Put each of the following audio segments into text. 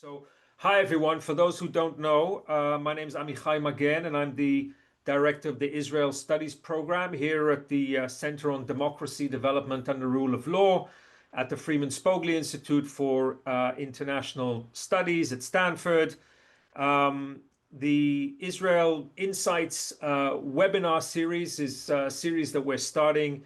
So, hi everyone. For those who don't know, my name is Amichai Magen, and I'm the director of the Israel Studies program here at the Center on Democracy, Development, and the Rule of Law at the Freeman Spogli Institute for International Studies at Stanford. The Israel Insights webinar series is a series that we're starting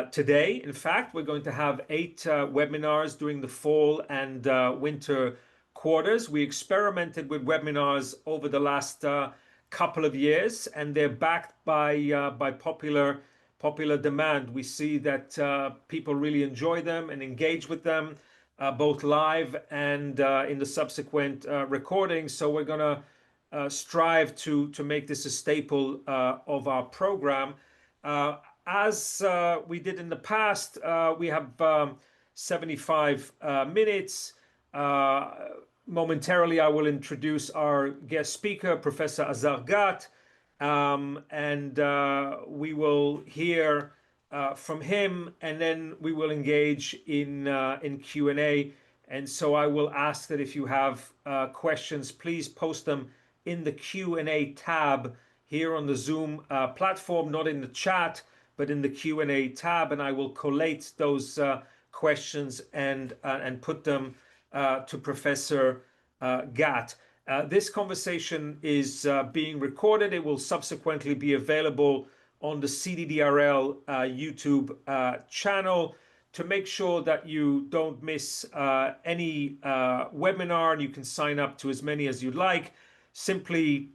today. In fact, we're going to have 8 webinars during the fall and winter quarters. We experimented with webinars over the last couple of years, and they're backed by popular demand. We see that people really enjoy them and engage with them, both live and in the subsequent recordings. So we're going to strive to make this a staple of our program. As we did in the past, we have 75 minutes. Momentarily, I will introduce our guest speaker, Professor Azar Gat, and we will hear from him, and then we will engage in Q&A. And so I will ask that if you have questions, please post them in the Q&A tab here on the Zoom platform, not in the chat, but in the Q&A tab, and I will collate those questions and put them to Professor Gat. This conversation is being recorded. It will subsequently be available on the CDDRL YouTube channel. To make sure that you don't miss any webinar, and you can sign up to as many as you'd like, simply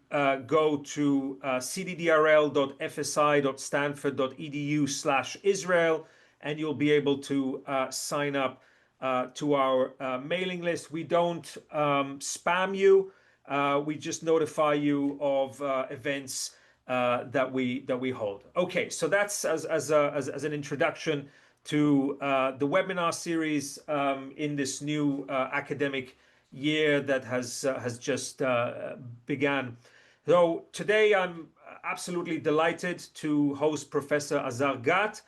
go to cddrl.fsi.stanford.edu/Israel, and you'll be able to sign up to our mailing list. We don't spam you. We just notify you of events that we hold. Okay, so that's as an introduction to the webinar series in this new academic year that has just began. So today I'm absolutely delighted to host Professor Azar Gat.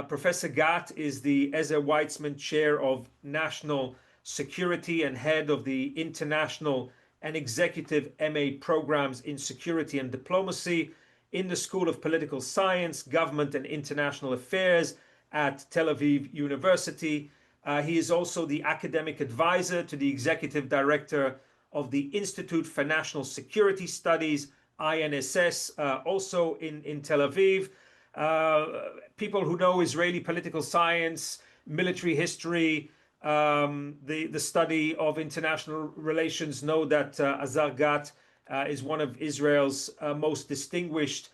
Professor Gat is the Ezer Weitzman Chair of National Security and head of the International and Executive MA programs in Security and Diplomacy in the School of Political Science, Government and International Affairs at Tel Aviv University. He is also the academic advisor to the executive director of the Institute for National Security Studies, INSS, also in Tel Aviv. People who know Israeli political science, military history, the study of international relations know that Azar Gat is one of Israel's most distinguished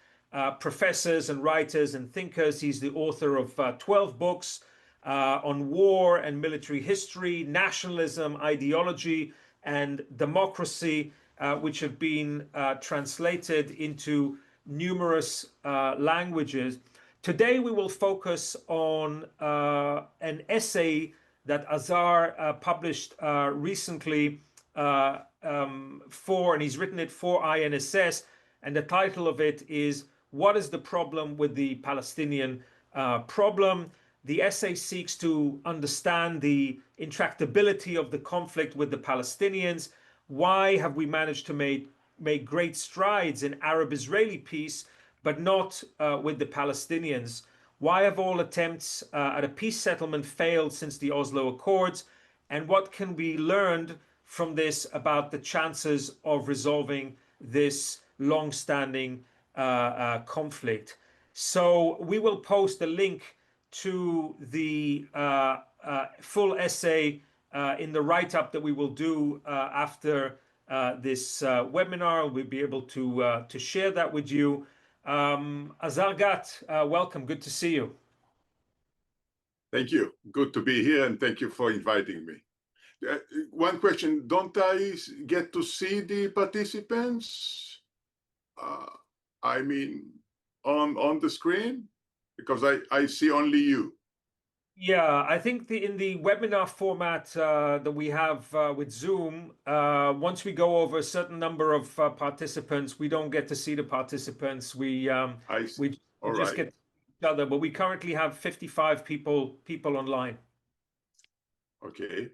professors and writers and thinkers. He's the author of 12 books on war and military history, nationalism, ideology, and democracy, which have been translated into numerous languages. Today we will focus on an essay that Azar published recently and he's written it for INSS, and the title of it is "What is the Problem with the Palestinian Problem?" The essay seeks to understand the intractability of the conflict with the Palestinians. Why have we managed to make great strides in Arab-Israeli peace, but not with the Palestinians? Why have all attempts at a peace settlement failed since the Oslo Accords? And what can be learned from this about the chances of resolving this long-standing conflict? So we will post a link to the full essay in the write-up that we will do after this webinar. We'll be able to share that with you. Azar Gat, welcome. Good to see you. Thank you. Good to be here, and thank you for inviting me. One question: don't I get to see the participants? I mean, on the screen, because I see only you. Yeah, I think in the webinar format that we have with Zoom, once we go over a certain number of participants, we don't get to see the participants. We just get to see each other. But we currently have 55 people online. Okay.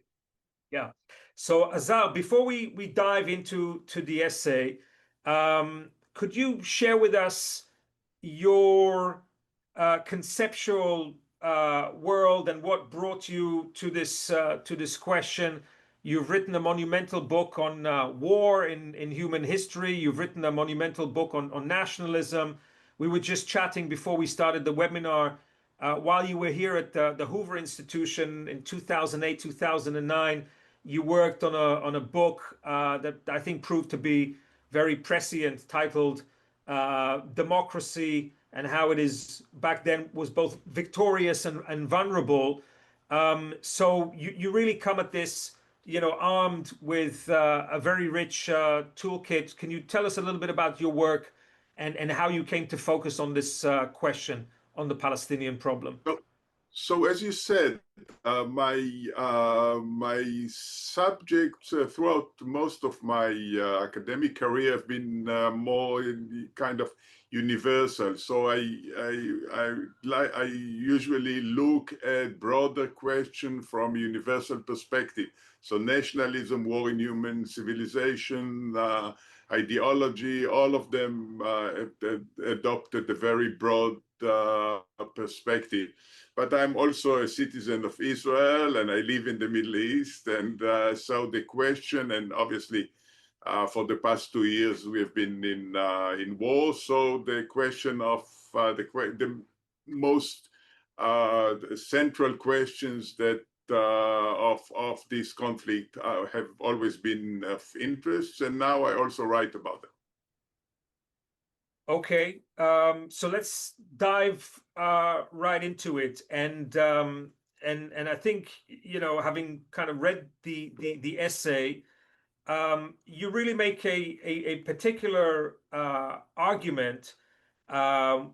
Yeah. So Azar, before we dive into the essay, could you share with us your conceptual world and what brought you to this question? You've written a monumental book on war in human history. You've written a monumental book on nationalism. We were just chatting before we started the webinar. While you were here at the Hoover Institution in 2008, 2009, you worked on a book that I think proved to be very prescient, titled Democracy and How It Is Back Then Was Both Victorious and Vulnerable. So you really come at this, armed with a very rich toolkit. Can you tell us a little bit about your work and how you came to focus on this question on the Palestinian problem? So as you said, my subjects throughout most of my academic career have been more kind of universal. So I usually look at broader questions from universal perspective. So nationalism, war in human civilization, ideology, all of them adopted a very broad perspective. But I'm also a citizen of Israel and I live in the Middle East. And so the question, and obviously for the past 2 years, we have been in war. So the question of the most central questions that of this conflict have always been of interest. And now I also write about them. Okay, so let's dive right into it, and I think having kind of read the essay, you really make a particular argument,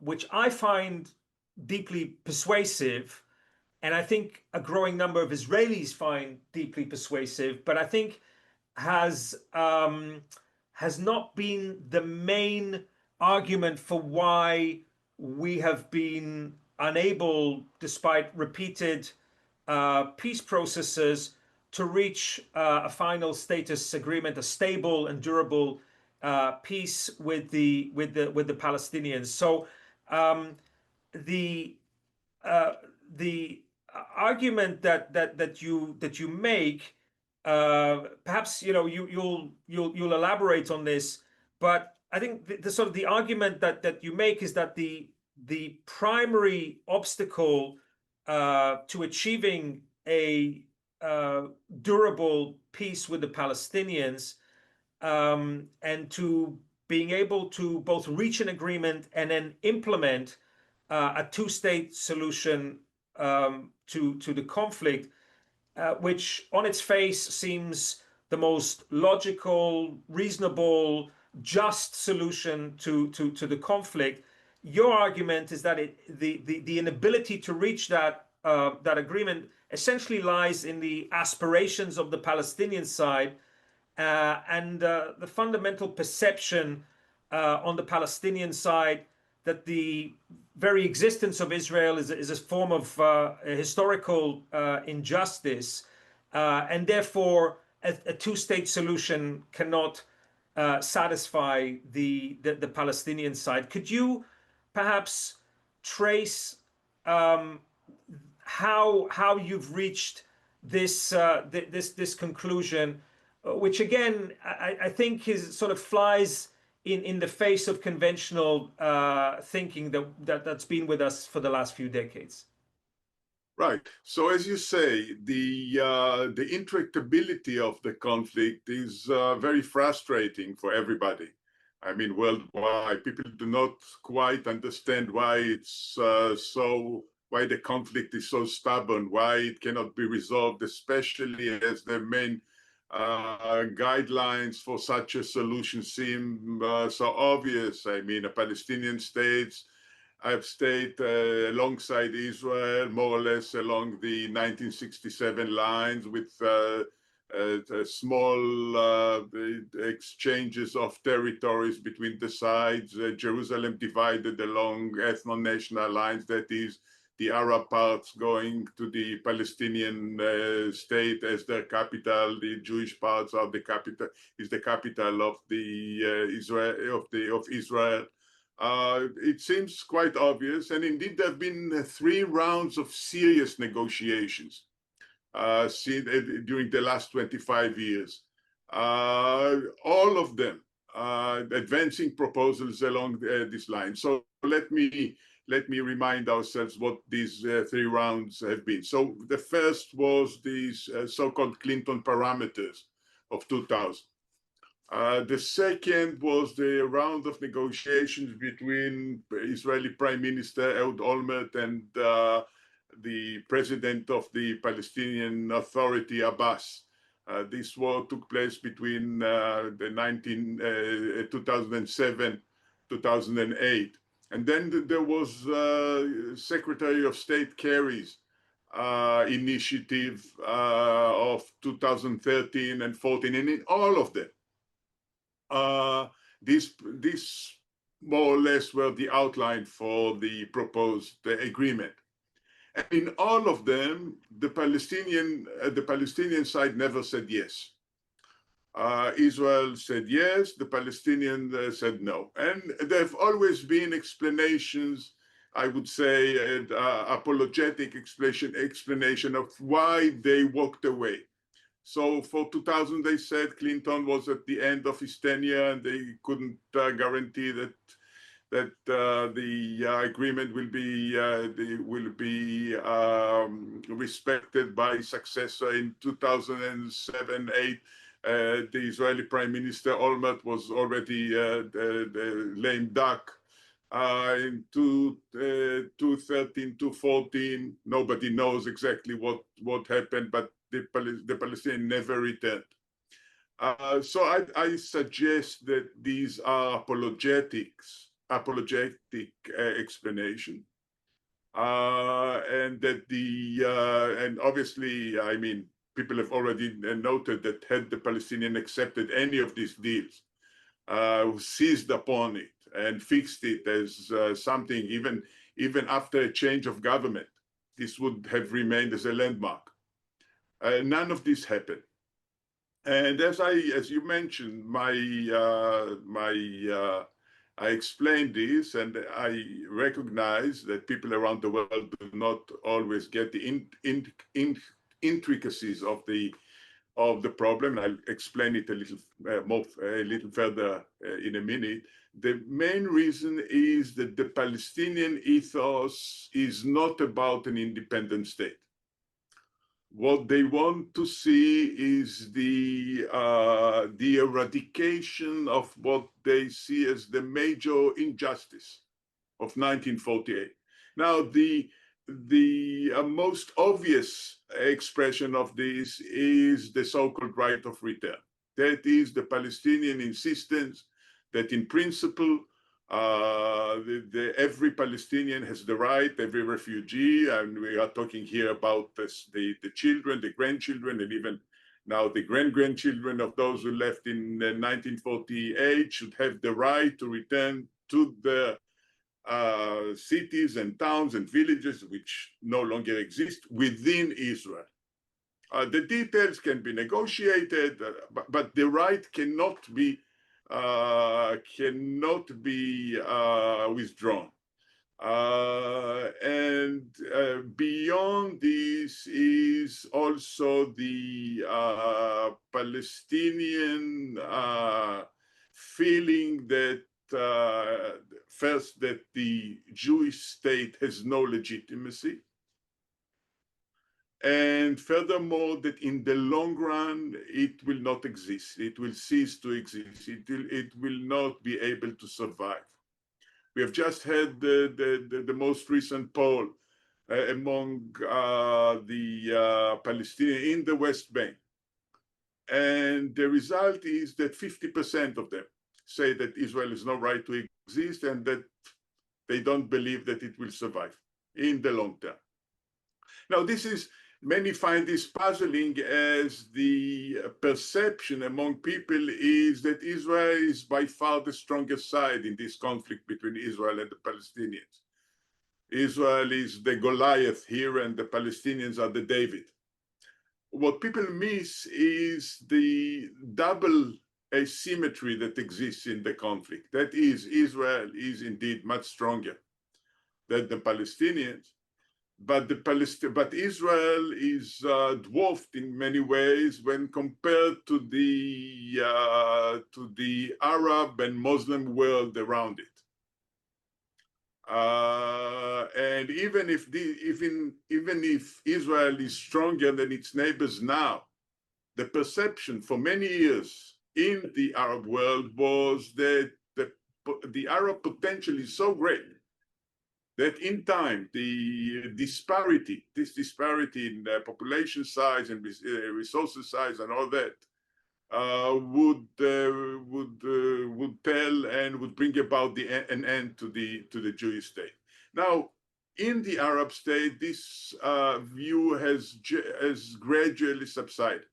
which I find deeply persuasive, and I think a growing number of Israelis find deeply persuasive, but I think has has not been the main argument for why we have been unable, despite repeated peace processes, to reach a final status agreement, a stable and durable peace with the Palestinians. So the the argument that you make, perhaps you'll elaborate on this, but I think the sort of the argument that you make is that the primary obstacle to achieving a durable peace with the Palestinians, and to being able to both reach an agreement and then implement a two-state solution to the conflict, which on its face seems the most logical, reasonable, just solution to the conflict. Your argument is that the inability to reach that essentially lies in the aspirations of the Palestinian side, and the fundamental perception on the Palestinian side that the very existence of Israel is a form of historical injustice, and therefore a two-state solution cannot satisfy the Palestinian side. Could you perhaps trace how you've reached this conclusion, which again I think is sort of flies in the face of conventional thinking that's been with us for the last few decades? Right. So as you say, the intractability of the conflict is very frustrating for everybody. I mean, worldwide, people do not quite understand why it's why the conflict is so stubborn, why it cannot be resolved, especially as the main guidelines for such a solution seem so obvious. I mean, a Palestinian state have stayed alongside Israel, more or less along the 1967 lines, with small exchanges of territories between the sides. Jerusalem divided along ethno-national lines, that is, the Arab parts going to the Palestinian state as their capital. The Jewish parts are the capital, is the capital of the Israel. It seems quite obvious, and indeed there have been 3 rounds of serious negotiations during the last 25 years. All of them advancing proposals along this line. So let me remind ourselves what these 3 rounds have been. So the first was these so-called Clinton parameters of 2000. The second was the round of negotiations between Israeli Prime Minister Ehud Olmert and the president of the Palestinian Authority, Abbas. This war took place between 2007, 2008. And then there was Secretary of State Kerry's initiative of 2013 and 14, and in all of them, this more or less were the outline for the proposed agreement. And in all of them, the Palestinian side never said yes. Israel said yes, the Palestinians said no. And there have always been explanations, I would say, apologetic explanation of why they walked away. So for 2000, they said Clinton was at the end of his tenure and they couldn't guarantee that the agreement will be respected by successor in 2007-8. The Israeli Prime Minister Olmert was already the lame duck. In 2013, 2014, nobody knows exactly what happened, but the Palestinians never returned. So I suggest that these are apologetic explanation, and that and obviously, I mean, people have already noted that had the Palestinians accepted any of these deals, seized upon it and fixed it as something, even after a change of government, this would have remained as a landmark. None of this happened. And as you mentioned, I explained this, and I recognize that people around the world do not always get the intricacies of the problem. I'll explain it a little further in a minute. The main reason is that the Palestinian ethos is not about an independent state. What they want to see is the eradication of what they see as the major injustice of 1948. Now, the most obvious expression of this is the so-called right of return. That is the Palestinian insistence that in principle, every Palestinian has the right, every refugee, and we are talking here about the children, the grandchildren, and even now the grandchildren of those who left in 1948 should have the right to return to their cities and towns and villages which no longer exist within Israel. The details can be negotiated, but the right cannot be withdrawn. And beyond this is also the Palestinian feeling that first, that the Jewish state has no legitimacy, and furthermore, that in the long run, it will not exist. It will cease to exist. It will not be able to survive. We have just had the most recent poll among the Palestinians in the West Bank. And the result is that 50% of them say that Israel has no right to exist and that they don't believe that it will survive in the long term. Now, many find this puzzling, as the perception among people is that Israel is by far the strongest side in this conflict between Israel and the Palestinians. Israel is the Goliath here, and the Palestinians are the David. What people miss is the double asymmetry that exists in the conflict. That is, Israel is indeed much stronger than the Palestinians, but Israel is dwarfed in many ways when compared to the Arab and Muslim world around it. And even if Israel is stronger than its neighbors now, the perception for many years in the Arab world was that the Arab potential is so great that in time this disparity in population size and resources size and all that would tell and would bring about an end to the Jewish state. Now, in the Arab state, this view has gradually subsided,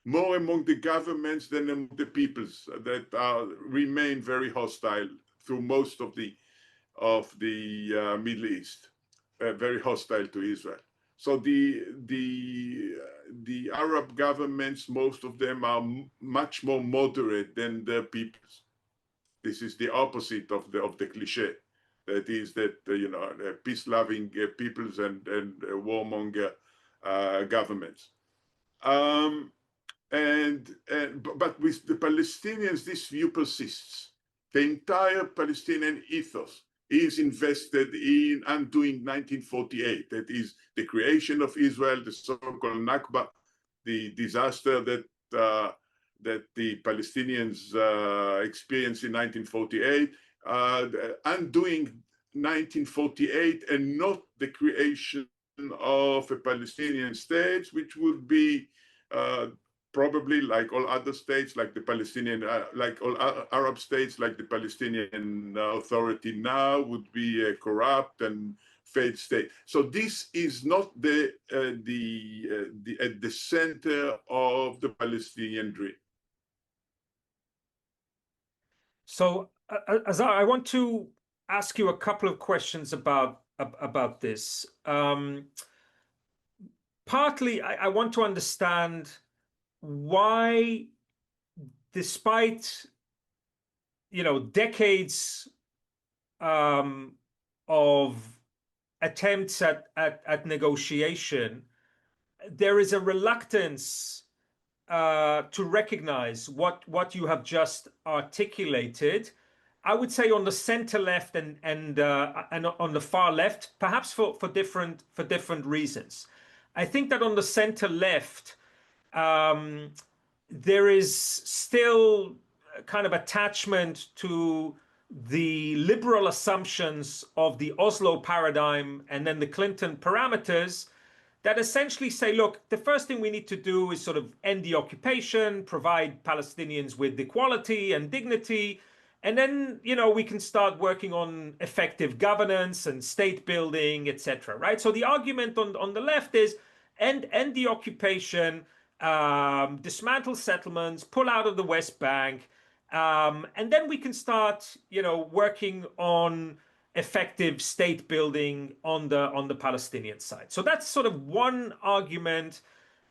more among the governments than among the peoples that remain very hostile through most of the Middle East, very hostile to Israel. So the Arab governments, most of them are much more moderate than their peoples. This is the opposite of the cliche. That is that peace-loving peoples and warmonger governments. But with the Palestinians, this view persists. The entire Palestinian ethos is invested in undoing 1948. That is the creation of Israel, the so-called Nakba, the disaster that the Palestinians experienced in 1948, undoing 1948 and not the creation of a Palestinian state, which would be probably, like all other states, like the Palestinian, like all Arab states, like the Palestinian Authority now, would be a corrupt and failed state. So this is not at the center of the Palestinian dream. So, Azar, I want to ask you a couple of questions about this. Partly, I want to understand why, despite decades of attempts at negotiation, there is a reluctance to recognize what you have just articulated. I would say on the center left and on the far left, perhaps for different reasons. I think that on the center left, there is still a kind of attachment to the liberal assumptions of the Oslo paradigm and then the Clinton parameters that essentially say, look, the first thing we need to do is sort of end the occupation, provide Palestinians with equality and dignity, and then, we can start working on effective governance and state building, etc. Right? So the argument on the left is end the occupation, dismantle settlements, pull out of the West Bank, and then we can start, working on effective state building on the Palestinian side. So that's sort of one argument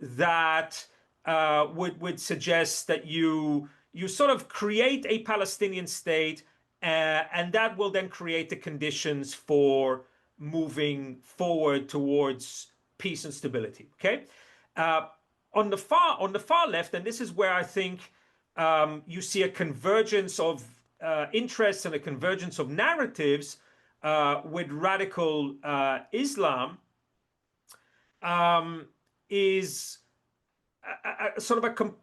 that would suggest that you sort of create a Palestinian state, and that will then create the conditions for moving forward towards peace and stability. Okay. On the far left, and this is where I think you see a convergence of interests and a convergence of narratives with radical Islam, is sort of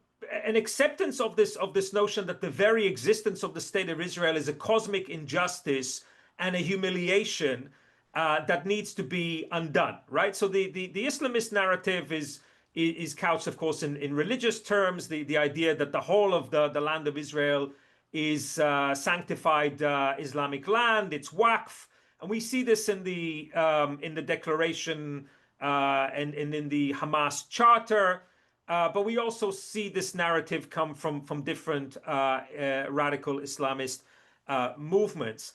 an acceptance of this notion that the very existence of the state of Israel is a cosmic injustice and a humiliation that needs to be undone. Right. So the Islamist narrative is couched, of course, in religious terms. The idea that the whole of the land of Israel is sanctified Islamic land. It's Waqf. And we see this in the declaration and in the Hamas charter, but we also see this narrative come from different radical Islamist movements.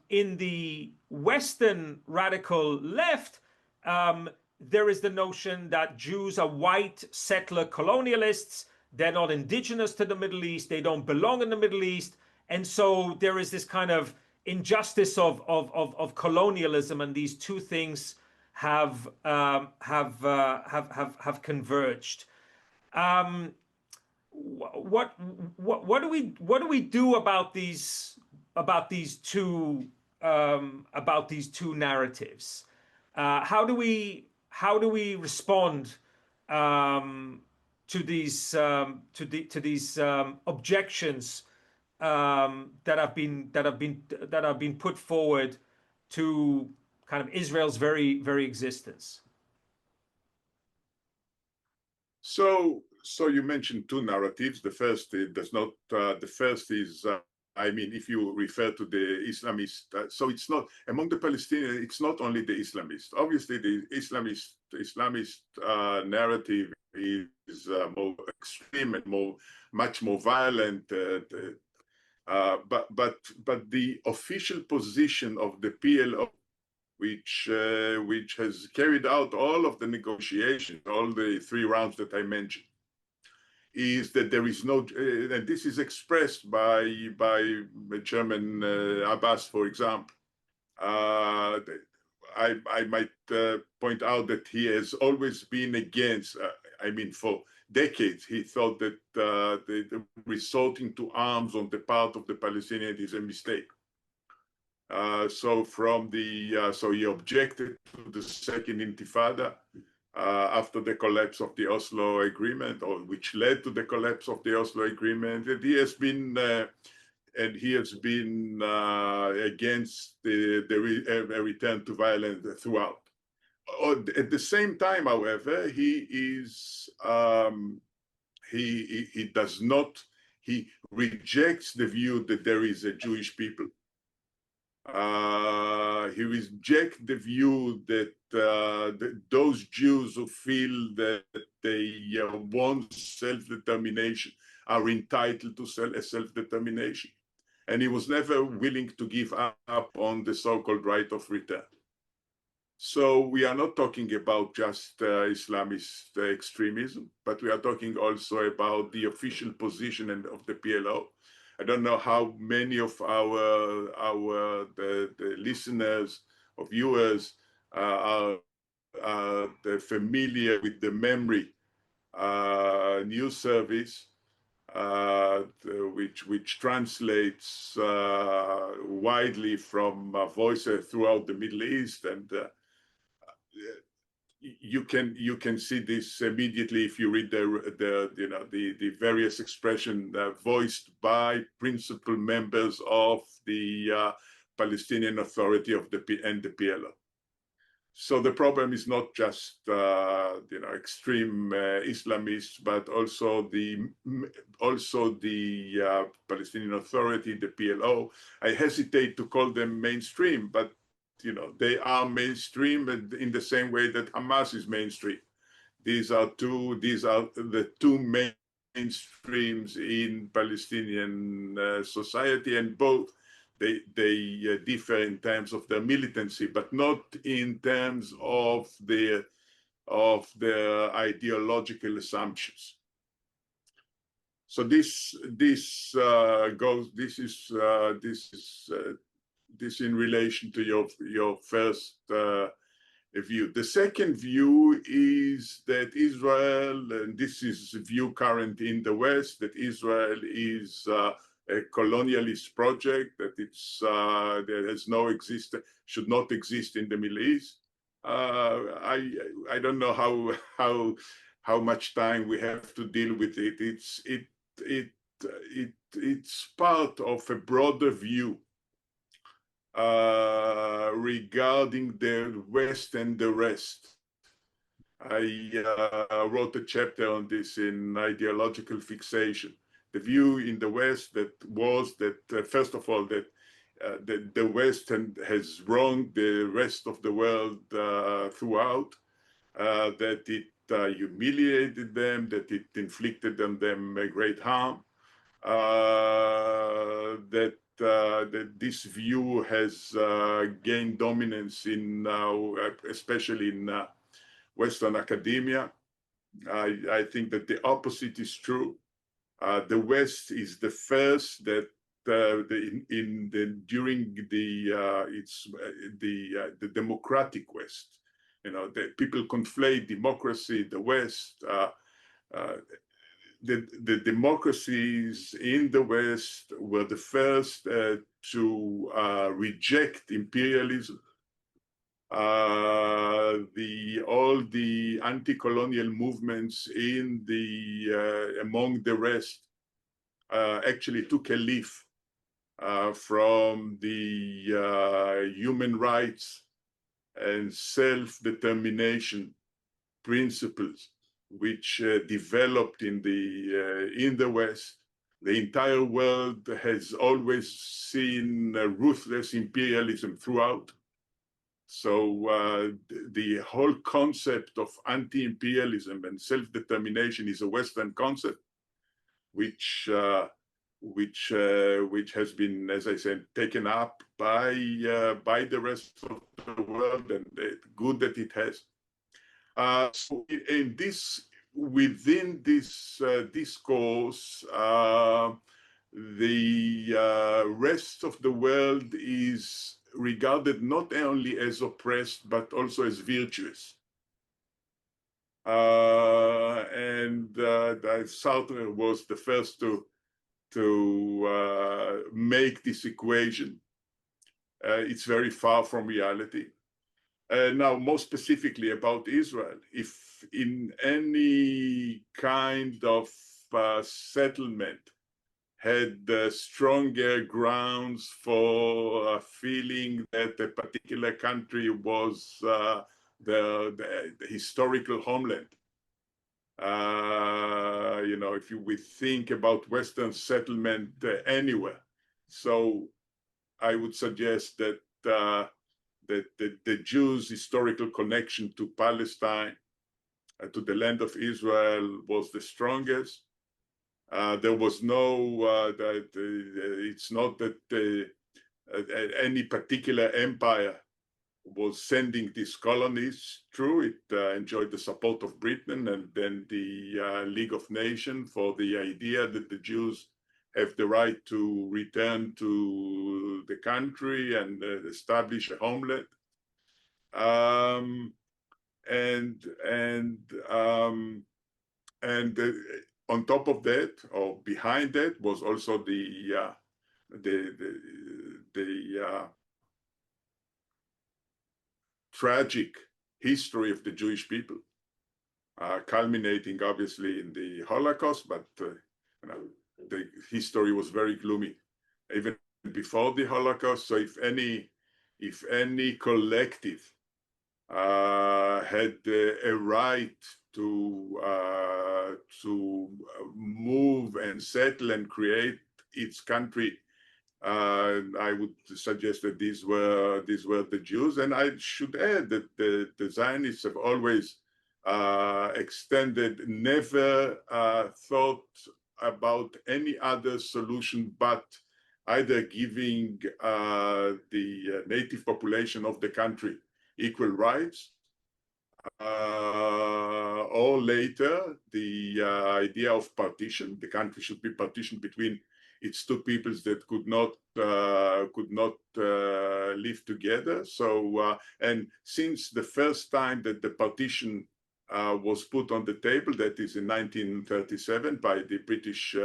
in the Western radical left, there is the notion that Jews are white settler colonialists. They're not indigenous to the Middle East. They don't belong in the Middle East. And so there is this kind of injustice of colonialism, and these two things have converged. What do we do about these two narratives? How do we respond to these objections that have been put forward to kind of Israel's very existence? So you mentioned two narratives. The first does not. The first is, I mean, if you refer to the Islamist, so it's not among the Palestinians. It's not only the Islamists. Obviously, the Islamist narrative is more extreme and much more violent. But the official position of the PLO, which has carried out all of the negotiations, all the 3 rounds that I mentioned, is that there is no, and this is expressed by Chairman Abbas, for example. I might point out that he has always been against, I mean, for decades, he thought that the resorting to arms on the part of the Palestinians is a mistake. So he objected to the second Intifada after the collapse of the Oslo Agreement, or which led to the collapse of the Oslo Agreement. And he has been against a return to violence throughout. At the same time, however, he rejects the view that there is a Jewish people. He rejects the view that those Jews who feel that they want self-determination are entitled to self-determination. And he was never willing to give up on the so-called right of return. So we are not talking about just Islamist extremism, but we are talking also about the official position of the PLO. I don't know how many of the listeners or viewers are familiar with the Memory news service, which translates widely from voices throughout the Middle East, and you can see this immediately if you read the various expressions voiced by principal members of the Palestinian Authority and the PLO. So the problem is not just extreme Islamists, but also the Palestinian Authority, the PLO. I hesitate to call them mainstream, but they are mainstream in the same way that Hamas is mainstream. These are the two mainstreams in Palestinian society, and both they differ in terms of their militancy, but not in terms of their ideological assumptions. So this in relation to your first view. The second view is that Israel, and this is a view current in the West, that Israel is a colonialist project, that there has no existence, should not exist in the Middle East. I don't know how much time we have to deal with it. It's part of a broader view regarding the West and the rest. I wrote a chapter on this in Ideological Fixation. The view in the West was that first of all, that the West has wronged the rest of the world throughout, that it humiliated them, that it inflicted on them a great harm, that that this view has gained dominance in especially in Western academia. I think that the opposite is true. The West is the first that during the democratic West, the people conflate democracy, the West. The democracies in the West were the first to reject imperialism. All the anti-colonial movements among the rest actually took a leaf from the human rights and self-determination principles which developed in the West. The entire world has always seen ruthless imperialism throughout. So the whole concept of anti-imperialism and self-determination is a Western concept, which has been, as I said, taken up by the rest of the world, and good that it has. So within this discourse, the rest of the world is regarded not only as oppressed, but also as virtuous. Sartre was the first to make this equation. It's very far from reality. Now, more specifically about Israel, if in any kind of settlement had stronger grounds for feeling that a particular country was the historical homeland. If we think about Western settlement anywhere, so I would suggest that the Jews' historical connection to Palestine, to the land of Israel, was the strongest. There was no, it's not that any particular empire was sending these colonies. True, it enjoyed the support of Britain and then the League of Nations for the idea that the Jews have the right to return to the country and establish a homeland. On top of that, or behind that, was also the tragic history of the Jewish people, culminating obviously in the Holocaust, but the history was very gloomy even before the Holocaust. So if any collective had a right to move and settle and create its country, I would suggest that these were the Jews. And I should add that the Zionists have always extended, never thought about any other solution but either giving the native population of the country equal rights, or later the idea of partition. The country should be partitioned between its two peoples that could not live together. So and since the first time that the partition was put on the table, that is in 1937 by the British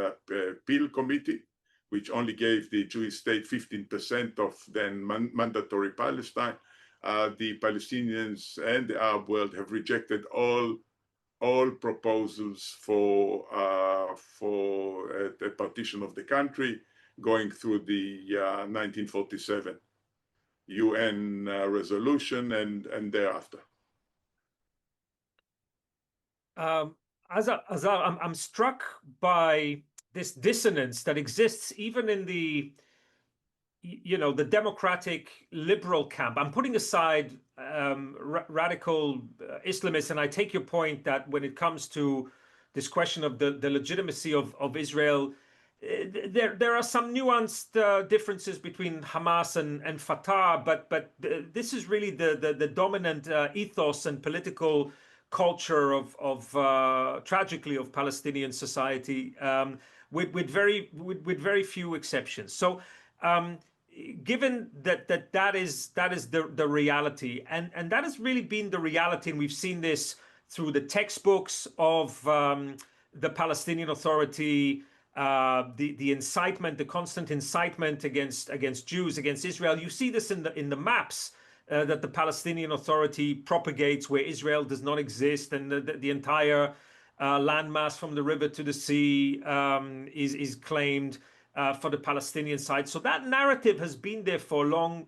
Peel Committee, which only gave the Jewish state 15% of then mandatory Palestine. The Palestinians and the Arab world have rejected all proposals for a partition of the country, going through the 1947 UN resolution and thereafter. Azar, I'm struck by this dissonance that exists even in the democratic liberal camp. I'm putting aside radical Islamists, and I take your point that when it comes to this question of the legitimacy of Israel there are some nuanced differences between Hamas and Fatah, but this is really the dominant ethos and political culture of tragically of Palestinian society, with very few exceptions. So, given that is the reality, and that has really been the reality, and we've seen this through the textbooks of the Palestinian Authority. The incitement, the constant incitement against Jews, against Israel. You see this in the maps that the Palestinian Authority propagates, where Israel does not exist, and the entire landmass from the river to the sea is claimed for the Palestinian side. So that narrative has been there for a long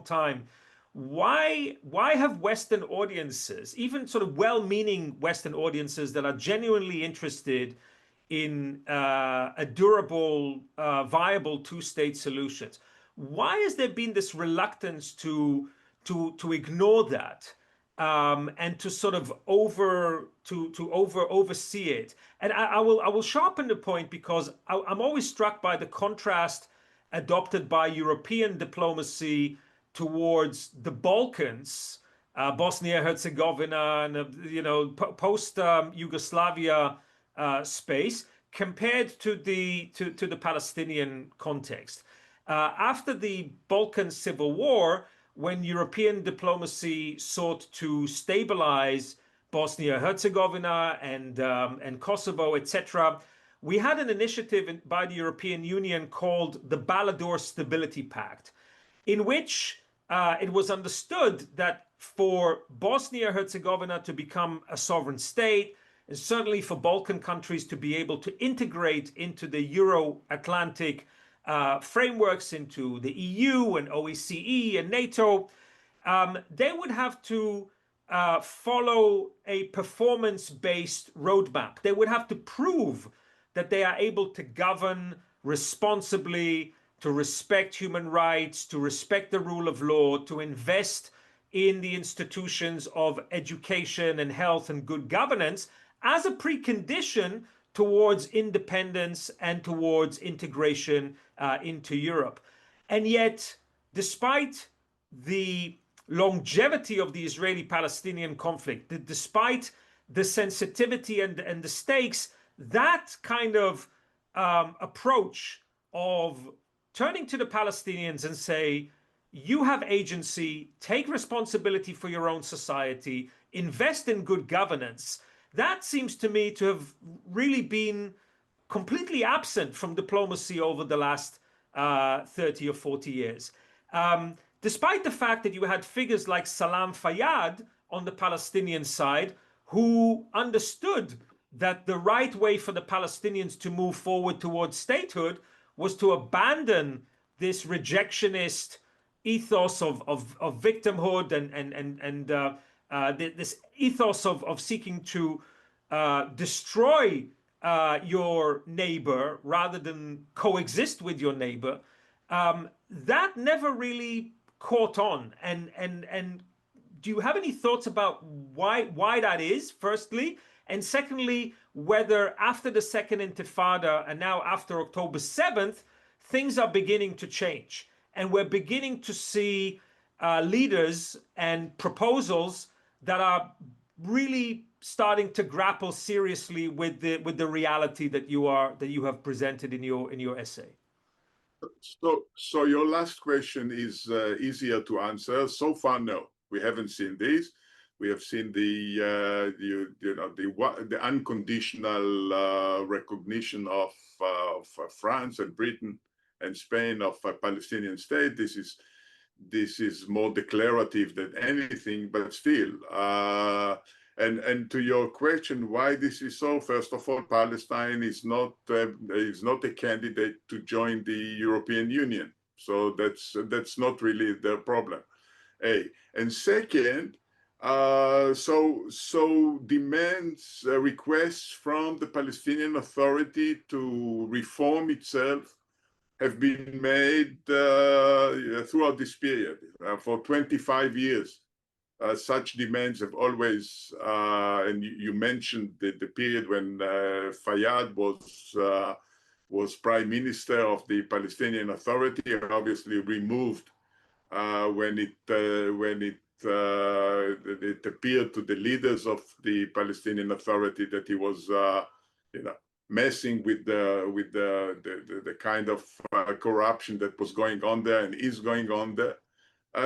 time. Why have Western audiences, even sort of well-meaning Western audiences that are genuinely interested in a durable, viable two-state solutions, why has there been this reluctance to ignore that, and to sort of oversee it? And I will sharpen the point, because I'm always struck by the contrast adopted by European diplomacy towards the Balkans, Bosnia Herzegovina, and post Yugoslavia space, compared to the Palestinian context. After the Balkan Civil War, when European diplomacy sought to stabilize Bosnia Herzegovina and Kosovo, etc., we had an initiative by the European Union called the Ballador Stability Pact, in which it was understood that for Bosnia Herzegovina to become a sovereign state, and certainly for Balkan countries to be able to integrate into the Euro-Atlantic frameworks, into the EU and OSCE and NATO, they would have to follow a performance-based roadmap. They would have to prove that they are able to govern responsibly, to respect human rights, to respect the rule of law, to invest in the institutions of education and health and good governance as a precondition towards independence and towards integration into Europe. And yet, despite the longevity of the Israeli-Palestinian conflict, despite the sensitivity and the stakes, that kind of approach of turning to the Palestinians and say, you have agency, take responsibility for your own society, invest in good governance, that seems to me to have really been completely absent from diplomacy over the last 30 or 40 years. Despite the fact that you had figures like Salam Fayyad on the Palestinian side, who understood that the right way for the Palestinians to move forward towards statehood was to abandon this rejectionist ethos of victimhood and this ethos of seeking to destroy your neighbor rather than coexist with your neighbor. That never really caught on. And do you have any thoughts about why that is, firstly? And secondly, whether after the Second Intifada and now after October 7th, things are beginning to change. And we're beginning to see leaders and proposals that are really starting to grapple seriously with the reality that you have presented in your essay. So your last question is easier to answer. So far, no, we haven't seen this. We have seen the unconditional recognition of France and Britain and Spain of a Palestinian state. This is more declarative than anything, but still. And to your question, why this is so? First of all, Palestine is not a candidate to join the European Union, so that's not really the problem. And second, so demands, requests from the Palestinian Authority to reform itself have been made throughout this period for 25 years. Such demands have always, and you mentioned the period when Fayyad was was prime minister of the Palestinian Authority, obviously removed when it appeared to the leaders of the Palestinian Authority that he was, messing with the kind of corruption that was going on there and is going on there.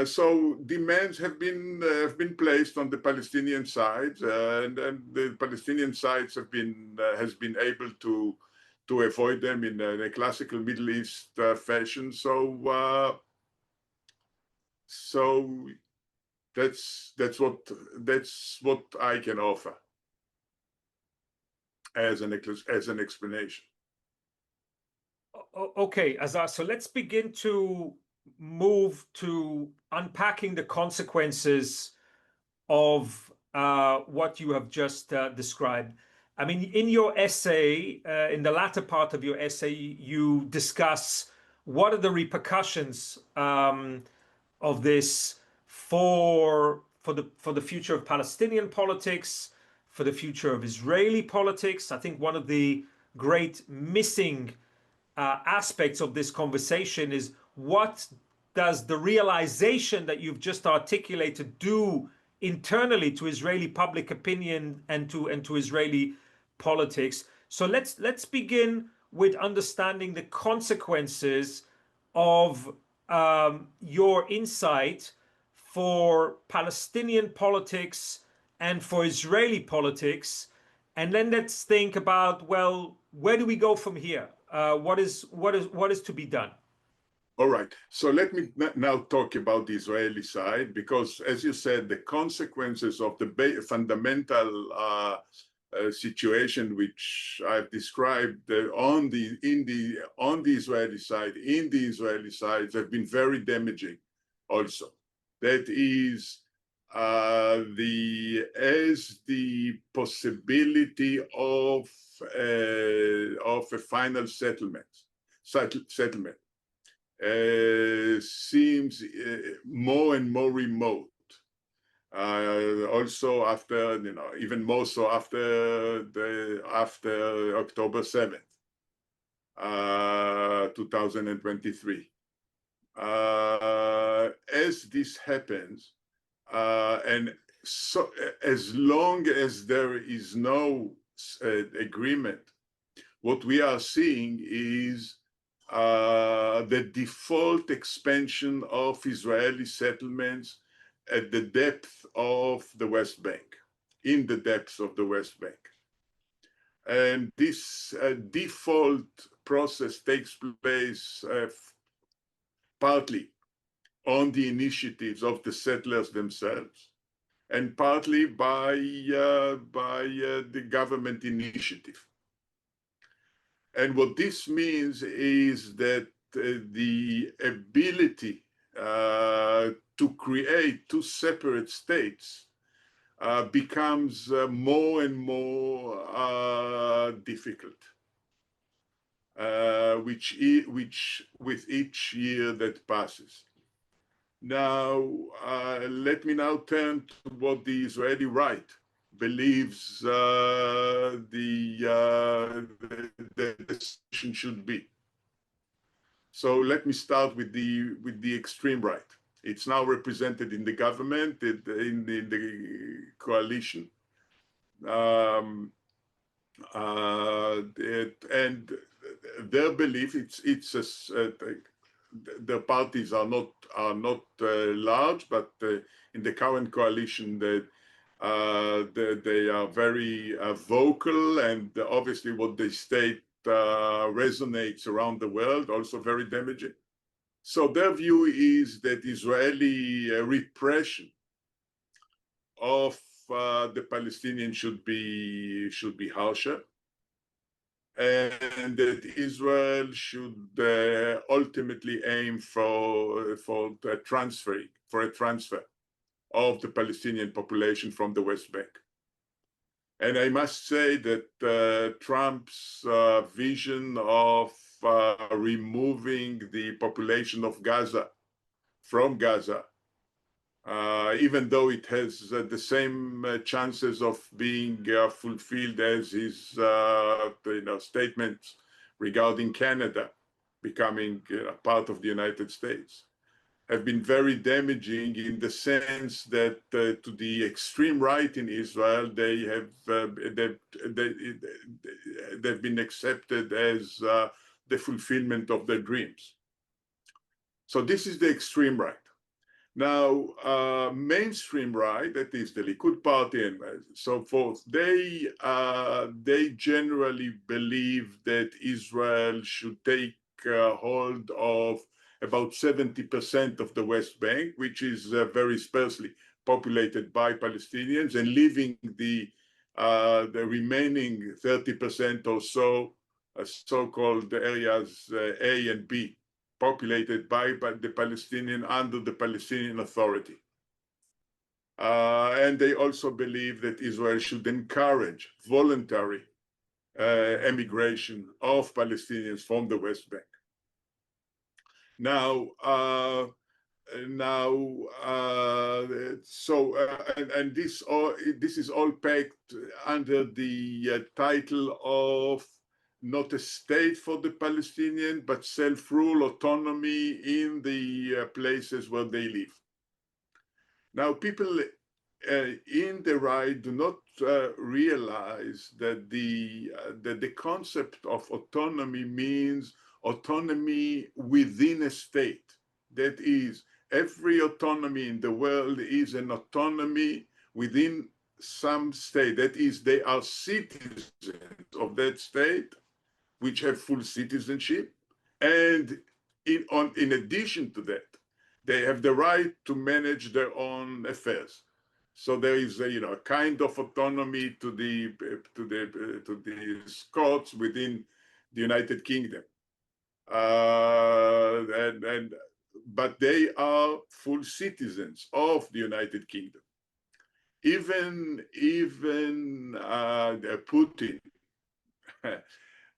So demands have been placed on the Palestinian side, and the Palestinian sides has been able to avoid them in a classical Middle East fashion. So that's what I can offer as an explanation. Okay, Azar, so let's begin to move to unpacking the consequences of what you have just described. I mean, in your essay, in the latter part of your essay, you discuss what are the repercussions of this for the future of Palestinian politics, for the future of Israeli politics. I think one of the great missing aspects of this conversation is what does the realization that you've just articulated do internally to Israeli public opinion and to Israeli politics. So let's begin with understanding the consequences of your insight for Palestinian politics and for Israeli politics, and then let's think about, well, where do we go from here? What is to be done? All right. So let me now talk about the Israeli side, because, as you said, the consequences of the fundamental situation which I've described on the Israeli side, in the Israeli sides, have been very damaging. Also, that is the possibility of a final settlement seems more and more remote. Also after, even more so after October 7th, 2023. As this happens, and so as long as there is no agreement, what we are seeing is the default expansion of Israeli settlements at the depth of the West Bank, in the depths of the West Bank. And this default process takes place partly on the initiatives of the settlers themselves, and partly by the government initiative. And what this means is that the ability to create two separate states becomes more and more difficult, which with each year that passes. Now, let me now turn to what the Israeli right believes the decision should be. So let me start with the extreme right. It's now represented in the government, in the coalition, and their belief the parties are not large, but in the current coalition, they are very vocal, and obviously what they state resonates around the world, also very damaging. So their view is that Israeli repression of the Palestinians should be harsher, and that Israel should ultimately aim for a transfer of the Palestinian population from the West Bank. And I must say that Trump's vision of removing the population of Gaza from Gaza, even though it has the same chances of being fulfilled as his statements regarding Canada becoming part of the United States have been very damaging in the sense that to the extreme right in Israel, they've been accepted as the fulfillment of their dreams. So this is the extreme right. Now, mainstream right, that is the Likud party and so forth, they generally believe that Israel should take hold of about 70% of the West Bank, which is very sparsely populated by Palestinians, and leaving the remaining 30% or so, so-called areas A and B, populated by the Palestinian under the Palestinian Authority. And they also believe that Israel should encourage voluntary emigration of Palestinians from the West Bank. Now, this is all packed under the title of not a state for the Palestinian, but self-rule, autonomy in the places where they live. Now, people in the right do not realize that the concept of autonomy means autonomy within a state. That is, every autonomy in the world is an autonomy within some state. That is, they are citizens of that state, which have full citizenship. And in addition to that, they have the right to manage their own affairs. So there is a kind of autonomy to the Scots within the United Kingdom. But they are full citizens of the United Kingdom. Even Putin,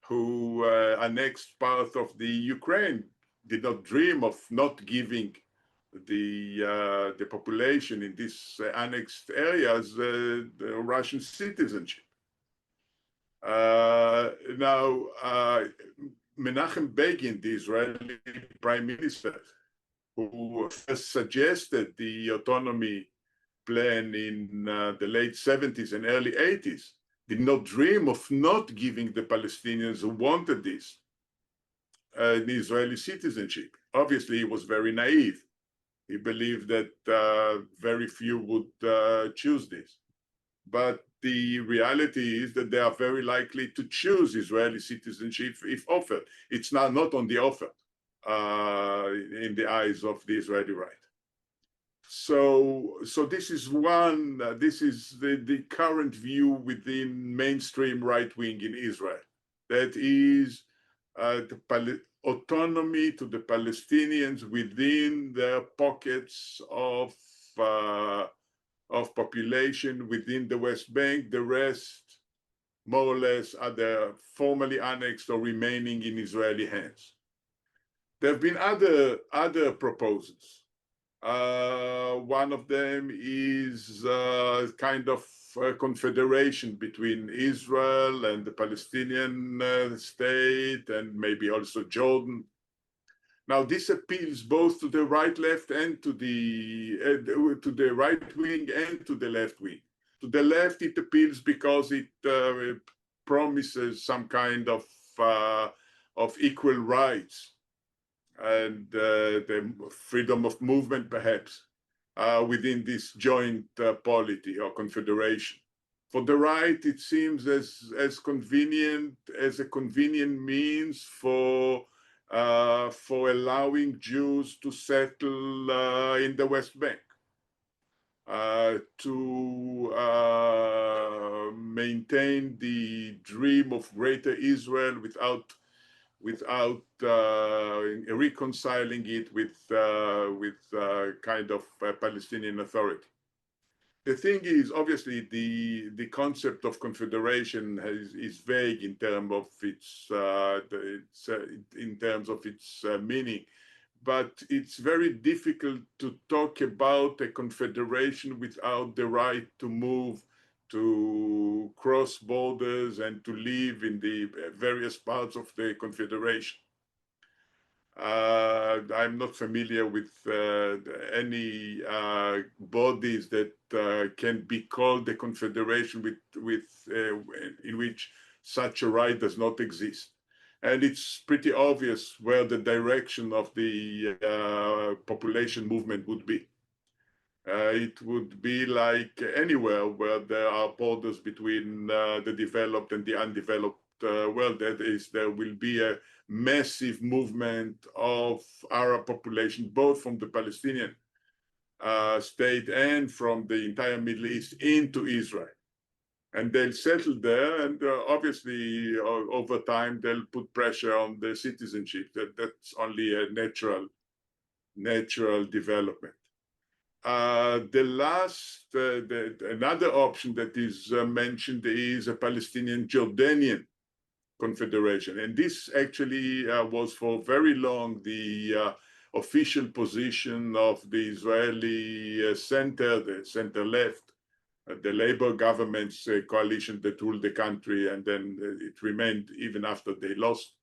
who annexed part of the Ukraine, did not dream of not giving the population in these annexed areas the Russian citizenship. Now, Menachem Begin, the Israeli prime minister, who first suggested the autonomy plan in the late 70s and early 80s, did not dream of not giving the Palestinians who wanted this an Israeli citizenship. Obviously, he was very naive. He believed that very few would choose this. But the reality is that they are very likely to choose Israeli citizenship if offered. It's now not on the offer in the eyes of the Israeli right. So this is the current view within mainstream right wing in Israel. That is autonomy to the Palestinians within their pockets of population within the West Bank. The rest, more or less, are either formally annexed or remaining in Israeli hands. There have been other proposals. One of them is kind of a confederation between Israel and the Palestinian state, and maybe also Jordan. Now, this appeals both to the right, left, and to the right wing and to the left wing. To the left, it appeals because it promises some kind of equal rights and the freedom of movement, perhaps, within this joint polity or confederation. For the right, it seems as a convenient means for allowing Jews to settle in the West Bank, to maintain the dream of greater Israel without reconciling it with kind of Palestinian Authority. The thing is, obviously, the concept of confederation is vague in terms of its meaning, but it's very difficult to talk about a confederation without the right to move to cross borders and to live in the various parts of the Confederation. I'm not familiar with any bodies that can be called the Confederation in which such a right does not exist. And it's pretty obvious where the direction of the population movement would be. It would be like anywhere where there are borders between the developed and the undeveloped world. That is, there will be a massive movement of Arab population, both from the Palestinian state and from the entire Middle East into Israel. And they'll settle there, and obviously over time they'll put pressure on the citizenship. That's only a natural development. Another option that is mentioned is a Palestinian-Jordanian confederation, and this actually was for very long the official position of the Israeli center, the center-left, the Labour government's coalition that ruled the country, and then it remained even after they lost.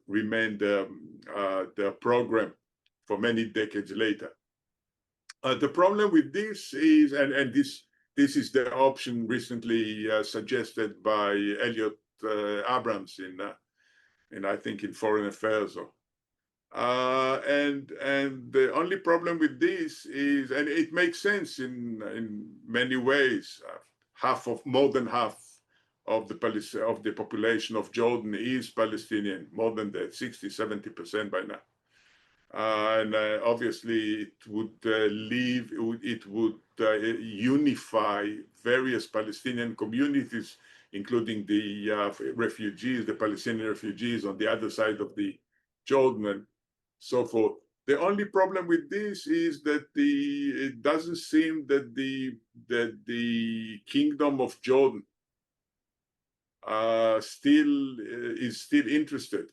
Remained their program for many decades later. The problem with this is, and this is the option recently suggested by Elliot Abrams in I think in Foreign Affairs. And the only problem with this is, and it makes sense in many ways, more than half of the population of Jordan is Palestinian, more than that, 60-70% by now. And obviously it would unify various Palestinian communities, including the refugees, the Palestinian refugees on the other side of the Jordan and so forth. The only problem with this is that it doesn't seem that the Kingdom of Jordan is still interested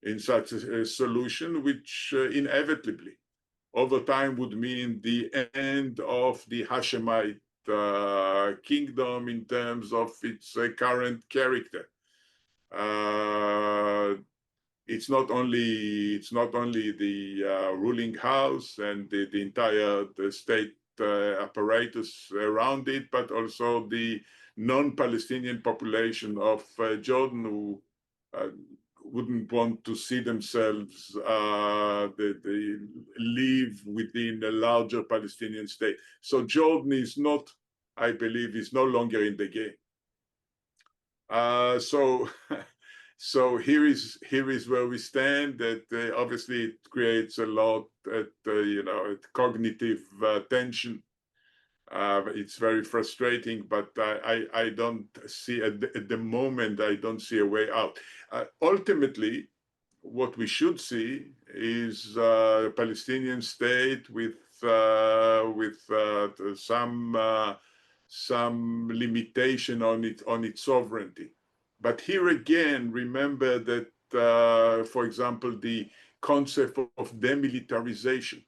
in such a solution, which inevitably over time would mean the end of the Hashemite kingdom in terms of its current character. It's not only the ruling house and the entire state apparatus around it, but also the non-Palestinian population of Jordan who wouldn't want to see themselves they live within a larger Palestinian state. So Jordan is not, I believe, is no longer in the game. So here is where we stand. That obviously it creates a lot of cognitive tension. It's very frustrating, but I don't see at the moment, I don't see a way out. Ultimately, what we should see is a Palestinian state with some limitation on its sovereignty. But here again, remember that, for example, the concept of demilitarization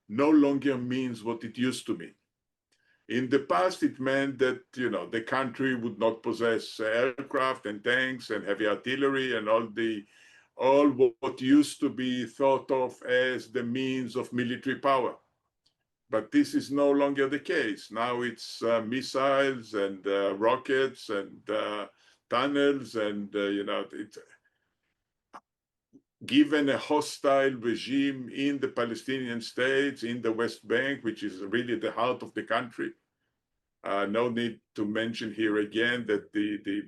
no longer means what it used to mean. In the past, it meant that the country would not possess aircraft and tanks and heavy artillery and all what used to be thought of as the means of military power. But this is no longer the case. Now it's missiles and rockets and tunnels and given a hostile regime in the Palestinian states, in the West Bank, which is really the heart of the country. No need to mention here again that the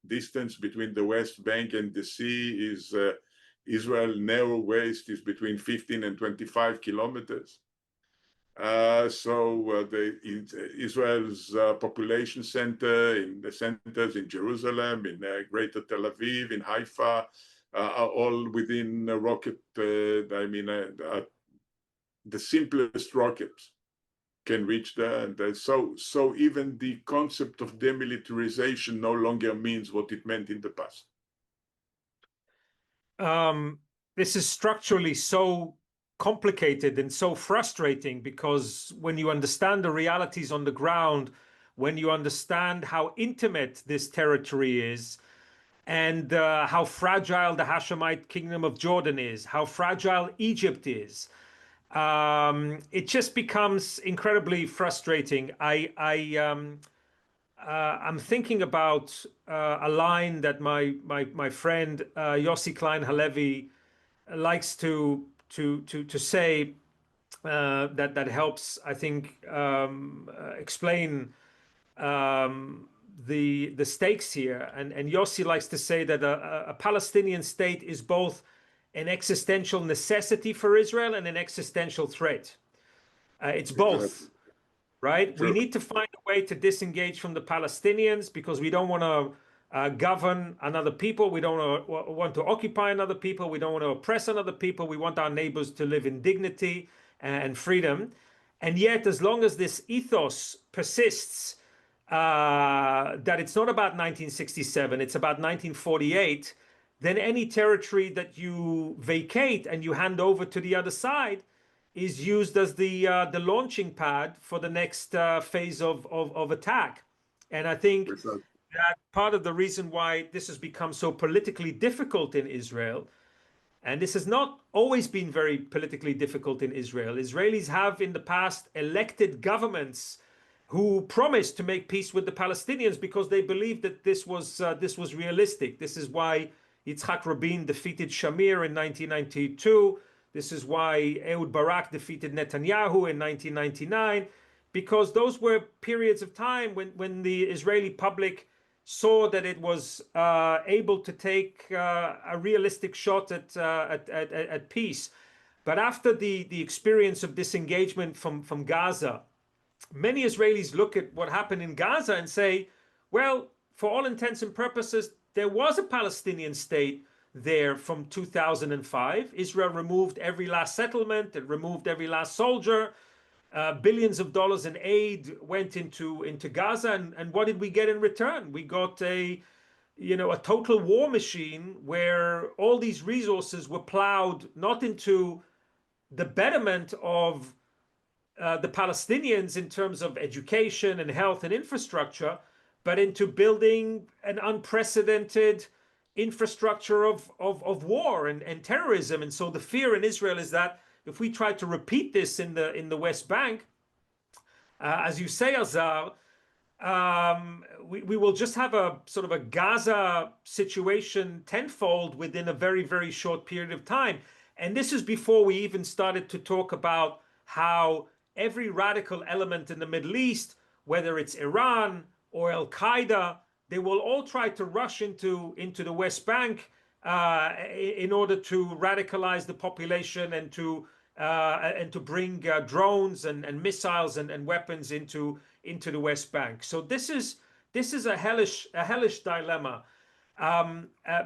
distance between the West Bank and the sea is Israel narrow waist is between 15 and 25 kilometers. Israel's population center, in the centers in Jerusalem, in Greater Tel Aviv, in Haifa, are all within a rocket. The simplest rockets can reach there, and so even the concept of demilitarization no longer means what it meant in the past. This is structurally so complicated and so frustrating, because when you understand the realities on the ground, when you understand how intimate this territory is, and how fragile the Hashemite kingdom of Jordan is, how fragile Egypt is. It just becomes incredibly frustrating. I'm thinking about a line that my friend Yossi Klein Halevi likes to say, that helps, I think, explain the stakes here. And Yossi likes to say that a Palestinian state is both an existential necessity for Israel and an existential threat. It's both, Exactly. right? We Sure. need to find a way to disengage from the Palestinians because we don't want to govern another people. We don't want to occupy another people. We don't want to oppress another people. We want our neighbors to live in dignity and freedom. And yet, as long as this ethos persists, that it's not about 1967, it's about 1948, then any territory that you vacate and you hand over to the other side is used as the launching pad for the next phase of attack. And I think Precisely. that part of the reason why this has become so politically difficult in Israel, and this has not always been very politically difficult in Israel. Israelis have in the past elected governments who promised to make peace with the Palestinians because they believed that this was realistic. This is why Yitzhak Rabin defeated Shamir in 1992. This is why Ehud Barak defeated Netanyahu in 1999, because those were periods of time when the Israeli public saw that it was able to take a realistic shot at peace. But after the experience of disengagement from Gaza, many Israelis look at what happened in Gaza and say, well, for all intents and purposes, there was a Palestinian state there from 2005. Israel removed every last settlement, it removed every last soldier. Billions of dollars in aid went into Gaza, and what did we get in return? We got a total war machine where all these resources were plowed not into the betterment of the Palestinians in terms of education and health and infrastructure, but into building an unprecedented infrastructure of war and terrorism. And so the fear in Israel is that if we try to repeat this in the West Bank, as you say, Azar, we will just have a sort of a Gaza situation tenfold within a very, very short period of time. And this is before we even started to talk about how every radical element in the Middle East, whether it's Iran or Al Qaeda, they will all try to rush into the West Bank in order to radicalize the population and to bring drones and missiles and weapons into the West Bank. So this is a hellish dilemma.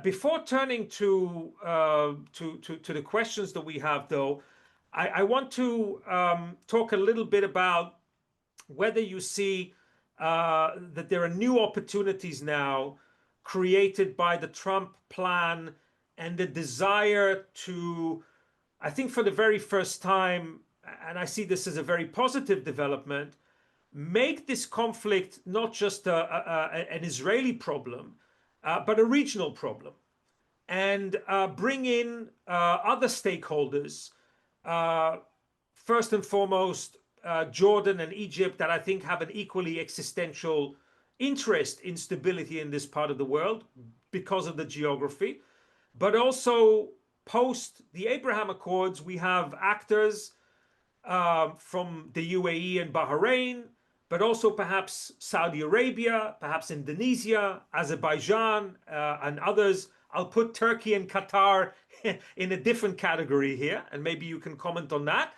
Before turning to the questions that we have, though, I want to talk a little bit about whether you see that there are new opportunities now created by the Trump plan and the desire to, I think for the very first time, and I see this as a very positive development, make this conflict not just an Israeli problem, but a regional problem, and bring in other stakeholders, first and foremost, Jordan and Egypt, that I think have an equally existential interest in stability in this part of the world because of the geography. But also, post the Abraham Accords, we have actors from the UAE and Bahrain, but also perhaps Saudi Arabia, perhaps Indonesia, Azerbaijan, and others. I'll put Turkey and Qatar in a different category here, and maybe you can comment on that.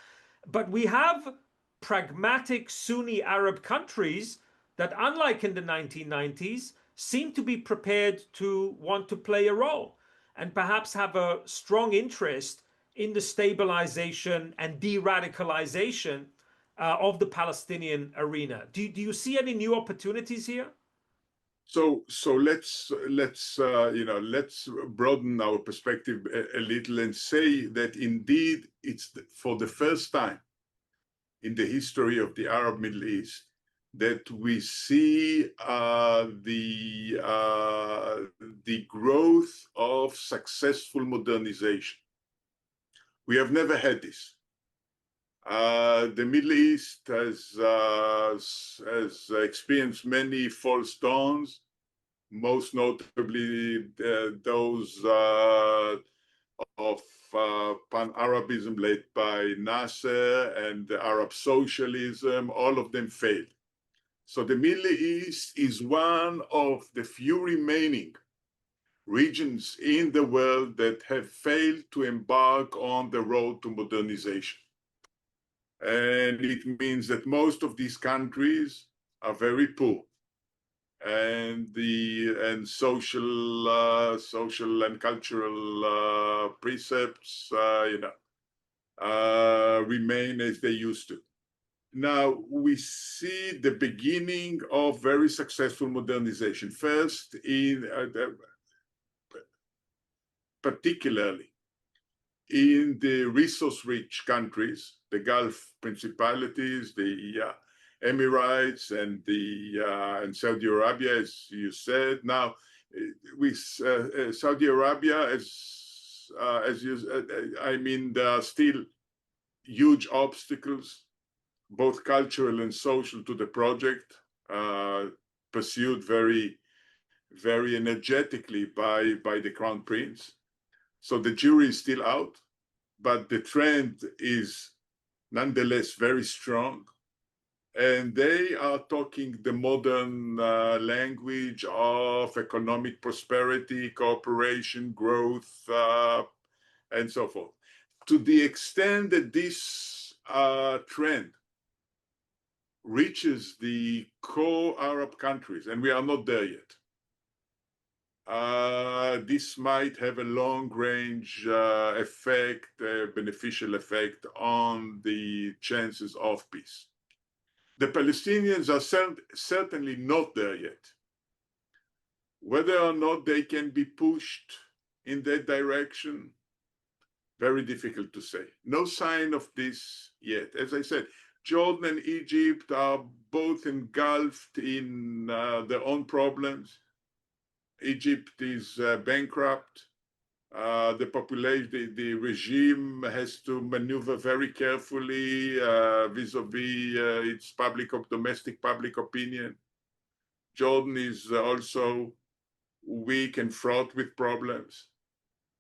But we have pragmatic Sunni Arab countries that, unlike in the 1990s, seem to be prepared to want to play a role and perhaps have a strong interest in the stabilization and de-radicalization of the Palestinian arena. Do you see any new opportunities here? So let's broaden our perspective a little and say that indeed it's for the first time in the history of the Arab Middle East that we see the growth of successful modernization. We have never had this. The Middle East has experienced many false dawns, most notably those of pan-Arabism led by Nasser and Arab socialism. All of them failed. So the Middle East is one of the few remaining regions in the world that have failed to embark on the road to modernization. And it means that most of these countries are very poor, and social and cultural precepts, remain as they used to. Now we see the beginning of very successful modernization. First, particularly in the resource-rich countries, the Gulf principalities, the Emirates, and Saudi Arabia, as you said. Now, with Saudi Arabia, there are still huge obstacles, both cultural and social, to the project, pursued very, very energetically by the Crown Prince. So the jury is still out, but the trend is nonetheless very strong. And they are talking the modern language of economic prosperity, cooperation, growth, and so forth. To the extent that this trend reaches the core Arab countries, and we are not there yet, this might have a long-range effect, beneficial effect on the chances of peace. The Palestinians are certainly not there yet. Whether or not they can be pushed in that direction, very difficult to say. No sign of this yet. As I said, Jordan and Egypt are both engulfed in their own problems. Egypt is bankrupt. The population, the regime has to maneuver very carefully vis-a-vis its domestic public opinion. Jordan is also weak and fraught with problems.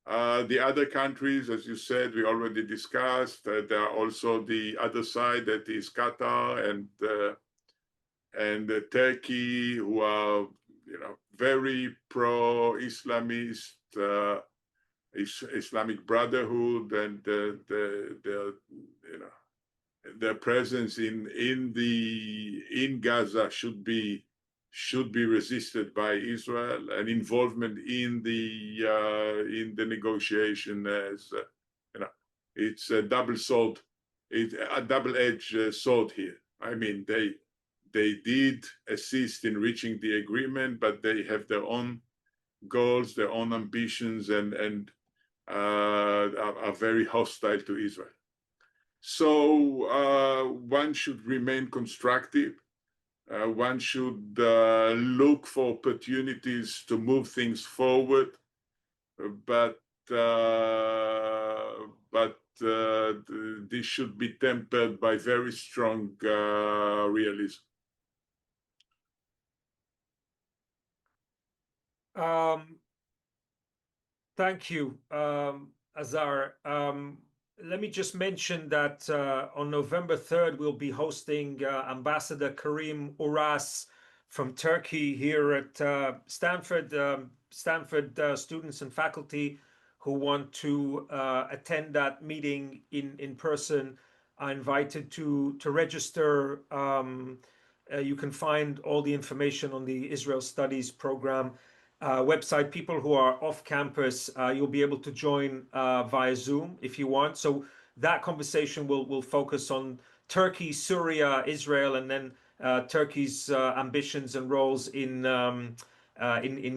The other countries, as you said, we already discussed. There are also the other side, that is Qatar and Turkey, who are very pro-Islamist, Islamic Brotherhood, and their presence in Gaza should be resisted by Israel, and involvement in the negotiation as it's a double-edged sword here. I mean, they did assist in reaching the agreement, but they have their own goals, their own ambitions, and are very hostile to Israel. So one should remain constructive. One should look for opportunities to move things forward, but this should be tempered by very strong realism. Thank you, Azar. Let me just mention that on November 3rd, we'll be hosting Ambassador Karim Uras from Turkey here at Stanford. Stanford students and faculty who want to attend that meeting in person are invited to register. You can find all the information on the Israel Studies program website. People who are off campus, you'll be able to join via Zoom if you want. So that conversation will focus on Turkey, Syria, Israel, and then Turkey's ambitions and roles in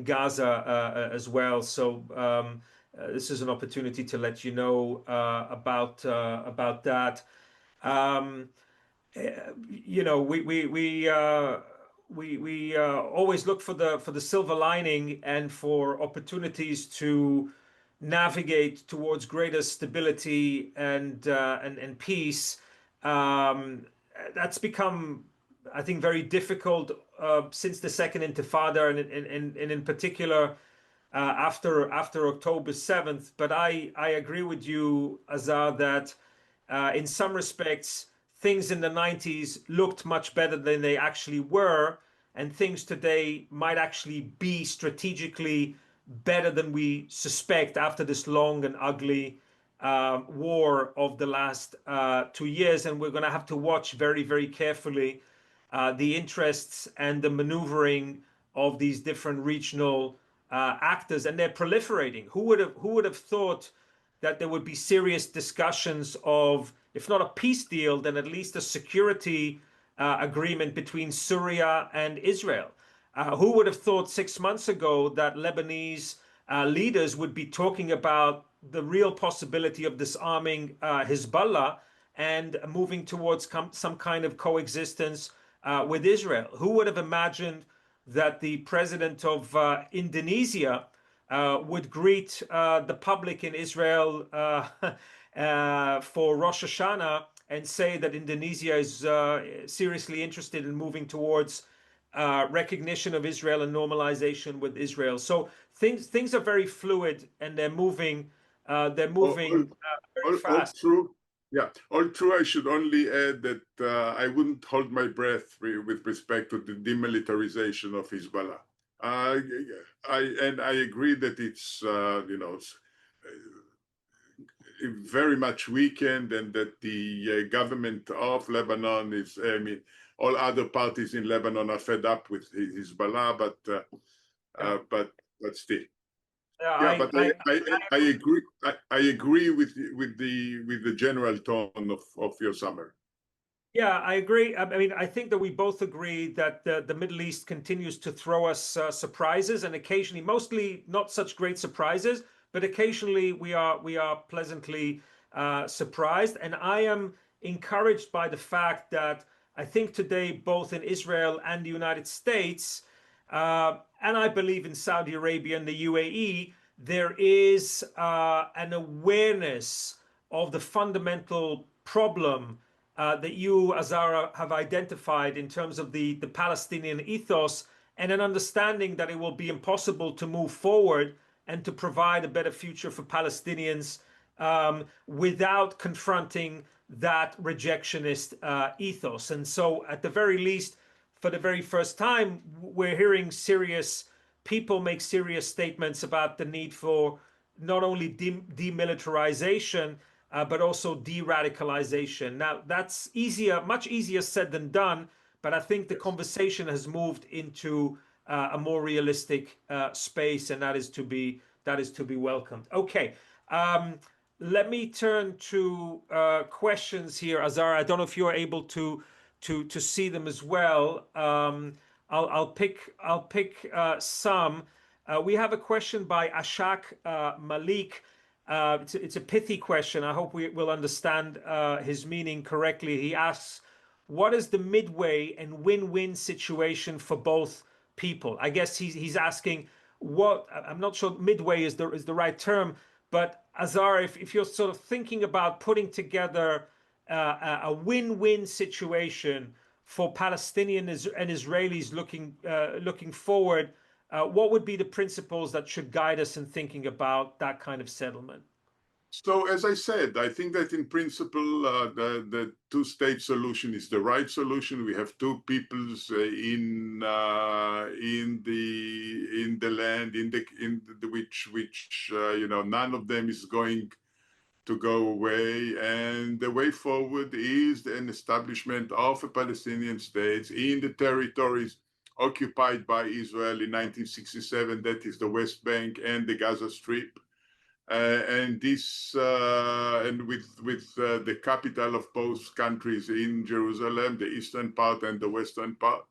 Gaza as well. So this is an opportunity to let you know about that. you know, we always look for the silver lining and for opportunities to navigate towards greater stability and peace. That's become, I think, very difficult since the Second Intifada, and in particular after October 7th. But I agree with you, Azar, that in some respects, things in the 90s looked much better than they actually were, and things today might actually be strategically better than we suspect after this long and ugly war of the last 2 years. And we're going to have to watch very, very carefully the interests and the maneuvering of these different regional actors, and they're proliferating. Who would have thought that there would be serious discussions of, if not a peace deal, then at least a security agreement between Syria and Israel? Who would have thought 6 months ago that Lebanese leaders would be talking about the real possibility of disarming Hezbollah and moving towards some kind of coexistence with Israel? Who would have imagined that the president of Indonesia would greet the public in Israel for Rosh Hashanah and say that Indonesia is seriously interested in moving towards recognition of Israel and normalization with Israel? So things are very fluid, and they're moving. They're moving very All fast. true. Yeah, all true. I should only add that I wouldn't hold my breath with respect to the demilitarization of Hezbollah. I agree that it's very much weakened, and that the government of Lebanon is, I mean, all other parties in Lebanon are fed up with Hezbollah, but still. Yeah, but I agree. I agree with the general tone of your summary. Yeah, I agree. I mean, I think that we both agree that the Middle East continues to throw us surprises, and occasionally, mostly not such great surprises, but occasionally we are pleasantly surprised. And I am encouraged by the fact that I think today, both in Israel and the United States, and I believe in Saudi Arabia and the UAE, there is an awareness of the fundamental problem that you, Azara, have identified in terms of the Palestinian ethos, and an understanding that it will be impossible to move forward and to provide a better future for Palestinians without confronting that rejectionist ethos. And so, at the very least, for the very first time, we're hearing serious people make serious statements about the need for not only demilitarization, but also de-radicalization. Now, that's much easier said than done, but I think the conversation has moved into a more realistic space, and that is to be welcomed. Okay, let me turn to questions here, Azar. I don't know if you're able to see them as well. I'll pick some. We have a question by Ashak Malik. It's a pithy question. I hope we will understand his meaning correctly. He asks, what is the midway and win-win situation for both people? I guess he's asking what, I'm not sure midway is the right term, but Azar, if you're sort of thinking about putting together a win-win situation for Palestinians and Israelis looking forward, what would be the principles that should guide us in thinking about that kind of settlement? So, as I said, I think that in principle, the two-state solution is the right solution. We have two peoples in the land, which none of them is going to go away, and the way forward is an establishment of a Palestinian state in the territories occupied by Israel in 1967. That is the West Bank and the Gaza Strip. And this, and with the capital of both countries in Jerusalem, the eastern part and the western part,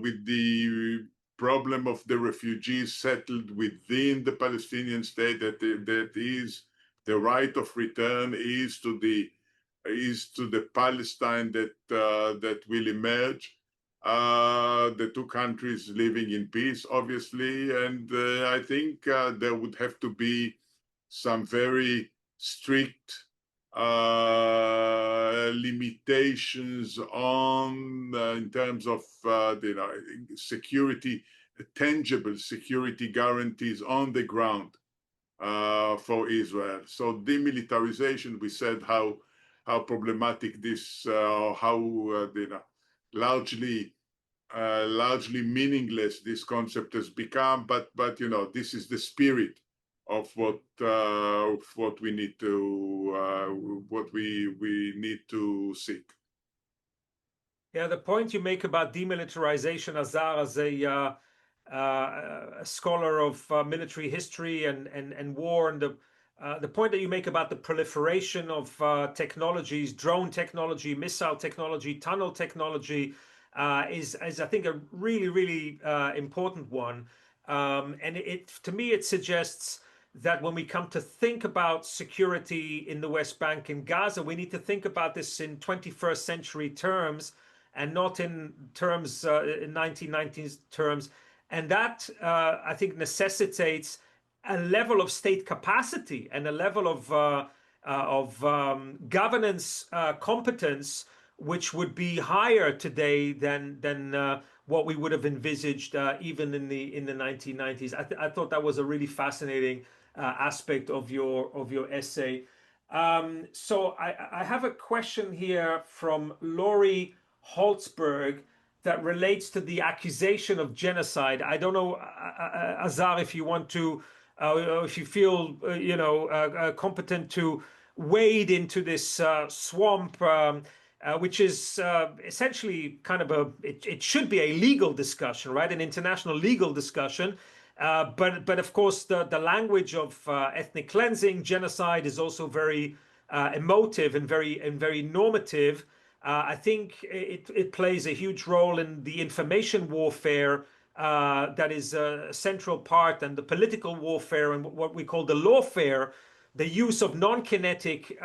with the problem of the refugees settled within the Palestinian state, that is the right of return is to the is to the Palestine that will emerge. The two countries living in peace, obviously, and I think there would have to be some very strict limitations on in terms of security, tangible security guarantees on the ground for Israel. So demilitarization, we said how problematic this, largely meaningless this concept has become. But this is the spirit of what we need to we need to seek. Yeah, the point you make about demilitarization, Azar, as a scholar of military history and war, and the point that you make about the proliferation of technologies, drone technology, missile technology, tunnel technology, is I think a really important one. And to me it suggests that when we come to think about security in the West Bank and Gaza, we need to think about this in 21st century terms and not in terms in 1990s terms. And that I think necessitates a level of state capacity and a level of governance competence which would be higher today than what we would have envisaged even in the 1990s. I thought that was a really fascinating aspect of your essay. So I have a question here from Laurie Holtzberg that relates to the accusation of genocide. I don't know, Azar, if you want to, if you feel, competent to wade into this swamp, which is essentially kind of it should be a legal discussion, right? An international legal discussion. But of course, the language of ethnic cleansing, genocide is also very emotive and very normative. I think it plays a huge role in the information warfare that is a central part, and the political warfare and what we call the lawfare, the use of non-kinetic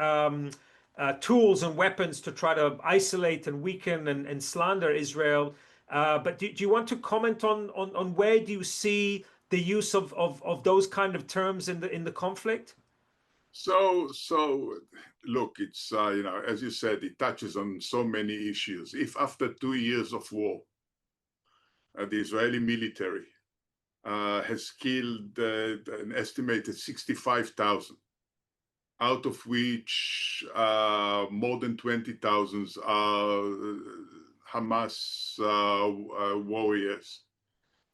tools and weapons to try to isolate and weaken and slander Israel. But do you want to comment on where do you see the use of those kind of terms in the conflict? So look, it's as you said, it touches on so many issues. If after 2 years of war, the Israeli military has killed an estimated 65,000, out of which more than 20,000 are Hamas warriors.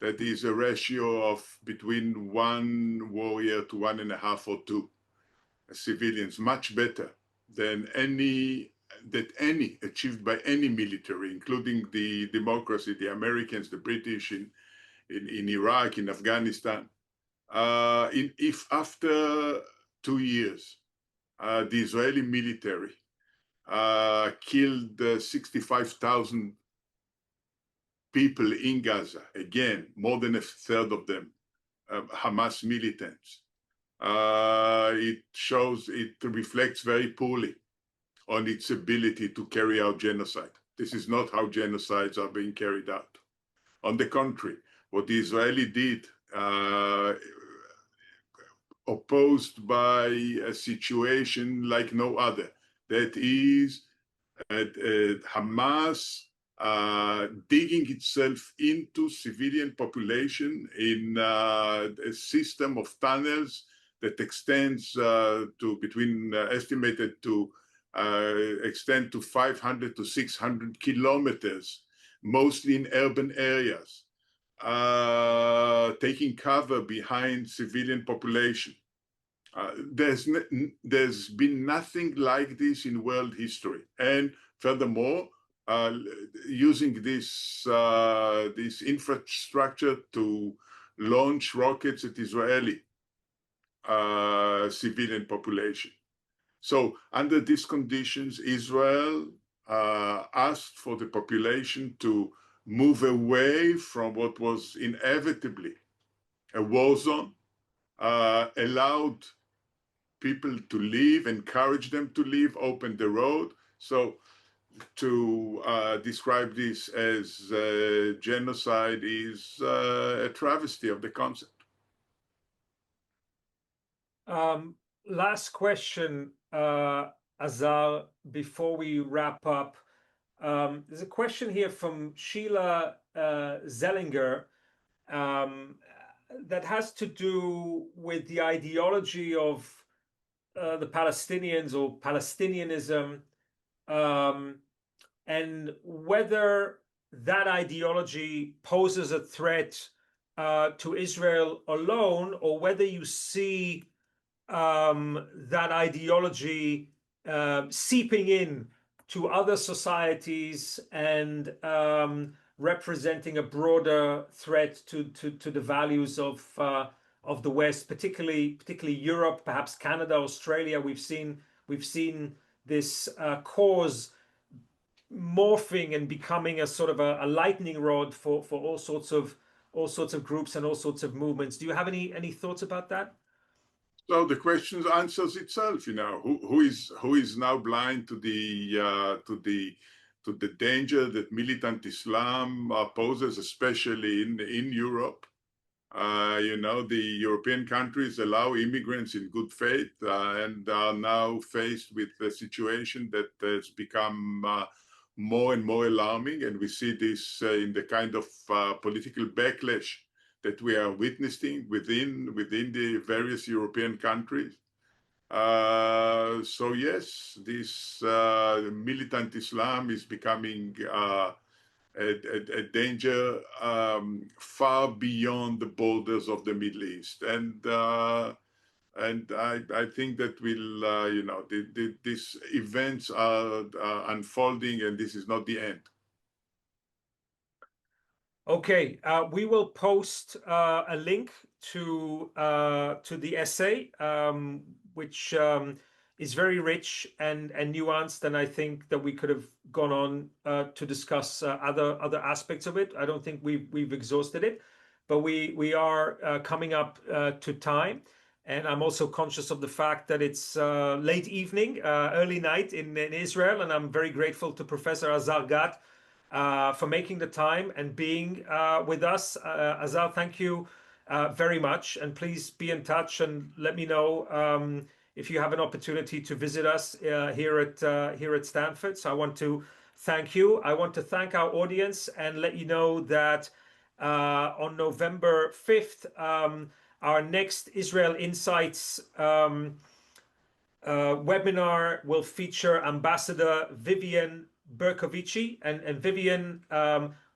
That is a ratio of between 1 warrior to 1.5 or 2 civilians, much better than any achieved by any military, including the democracy, the Americans, the British in Iraq, in Afghanistan. If after 2 years, the Israeli military killed 65,000 people in Gaza, again, more than a third of them Hamas militants, it reflects very poorly on its ability to carry out genocide. This is not how genocides are being carried out. On the contrary, what the Israeli did, opposed by a situation like no other, that is Hamas digging itself into civilian population in a system of tunnels that extends to estimated to extend to 500 to 600 kilometers, mostly in urban areas, taking cover behind civilian population. There's been nothing like this in world history, and furthermore, using this infrastructure to launch rockets at Israeli civilian population. So under these conditions, Israel asked for the population to move away from what was inevitably a war zone, allowed people to leave, encourage them to leave, open the road. So to describe this as genocide is a travesty of the concept. Last question, Azar, before we wrap up. There's a question here from Sheila Zellinger that has to do with the ideology of the Palestinians or Palestinianism, and whether that ideology poses a threat to Israel alone, or whether you see that ideology seeping in to other societies and representing a broader threat to the values of the West, particularly Europe, perhaps Canada, Australia. We've seen this cause morphing and becoming a sort of a lightning rod for all sorts of groups and all sorts of movements. Do you have any thoughts about that? So the question answers itself. Who is now blind to the danger that militant Islam poses, especially in Europe. The European countries allow immigrants in good faith and are now faced with a situation that has become more and more alarming. And we see this in the kind of political backlash that we are witnessing within the various European countries. So yes, this militant Islam is becoming a danger far beyond the borders of the Middle East, and I think that these events are unfolding, and this is not the end. Okay, we will post a link to the essay, which is very rich and nuanced, and I think that we could have gone on to discuss other aspects of it. I don't think we've exhausted it, but we are coming up to time, and I'm also conscious of the fact that it's late evening, early night in Israel, and I'm very grateful to Professor Azar Gat for making the time and being with us. Azar, thank you very much, and please be in touch and let me know if you have an opportunity to visit us here at Stanford. So I want to thank you. I want to thank our audience and let you know that on November 5th, our next Israel Insights webinar will feature Ambassador Vivian Berkovici, and Vivian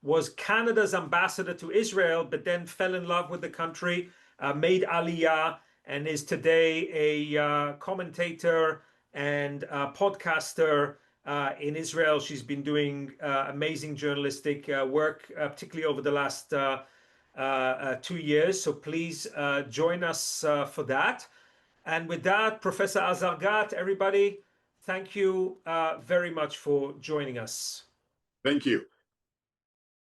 was Canada's ambassador to Israel, but then fell in love with the country, made Aliyah, and is today a commentator and podcaster in Israel. She's been doing amazing journalistic work, particularly over the last 2 years. So please join us for that. And with that, Professor Azar Gat, everybody, thank you very much for joining us. Thank you.